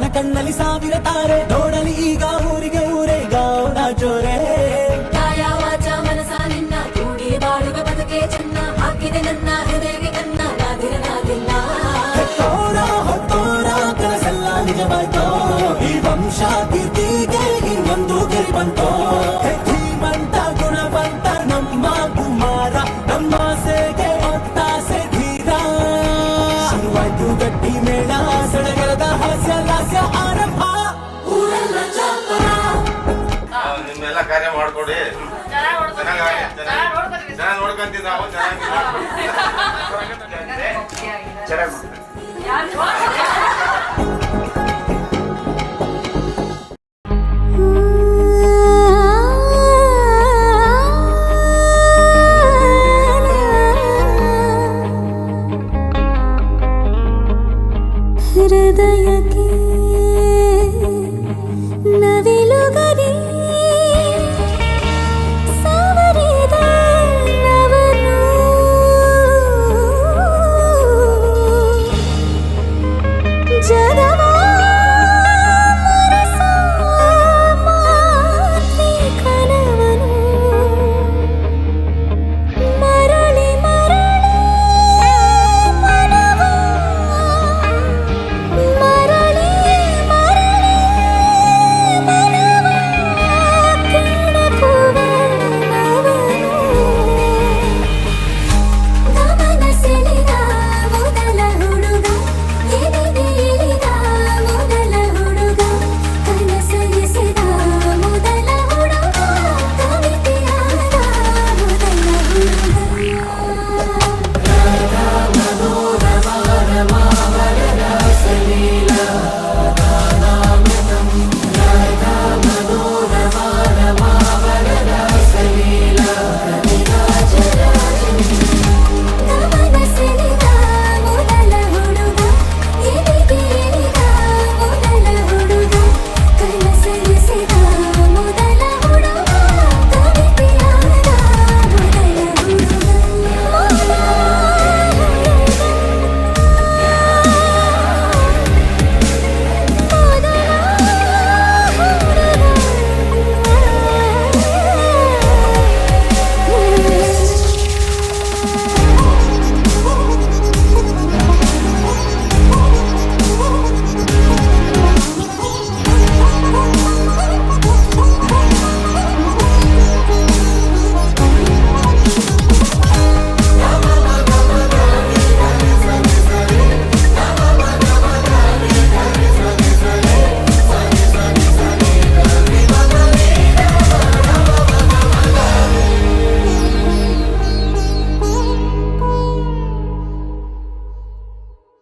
ಮಾವನ ಕಣ್ಣಲ್ಲಿ ಸಾವಿರ ತಾರೆ ನೋಡಲಿ ಈಗ ಊರಿಗೆ ಊರೇ ಗೌಡ ಜೋರೆ ಕಾಯ ವಾಚ ಮನಸ ನಿನ್ನ ಕೂಡಿ ಬಾಳುವ ಬದುಕೆ ಚೆನ್ನ ಹಾಕಿದೆ ನನ್ನ ಹೃದಯಕ್ಕೆ ಕನ್ನ ನಾದಿರನಾದಿಲ್ಲ ಹೊತ್ತೋರ ಕನಸೆಲ್ಲ ನಿಜವಾಯ್ತೋ ಈ ವಂಶ ಕೀರ್ತಿಗೆ ಇನ್ನೊಂದು ಗೆರಿ ಬಂತೋ ಧೀಮಂತ ಗುಣವಂತ ನಮ್ಮ ಕುಮಾರ ನಮ್ಮ ಸೇಗೆ ಒತ್ತಾಸೆ ಧೀರ ಶುರುವಾಯ್ತು ಗಟ್ಟಿ ಮೇಳ ಸಡಗರದ ಹಾಸ್ಯ ಲಾಸ್ಯ ಆರಂಭ ಊರೆಲ್ಲ ಚಾಪರ ನಿಮ್ಮೆಲ್ಲ ಕಾರ್ಯ ಮಾಡ್ಕೊಡಿ ಚೆನ್ನಾಗಿ ನೋಡ್ಕೊಂತೀವಿ ನಾವು ಚೆನ್ನಾಗಿ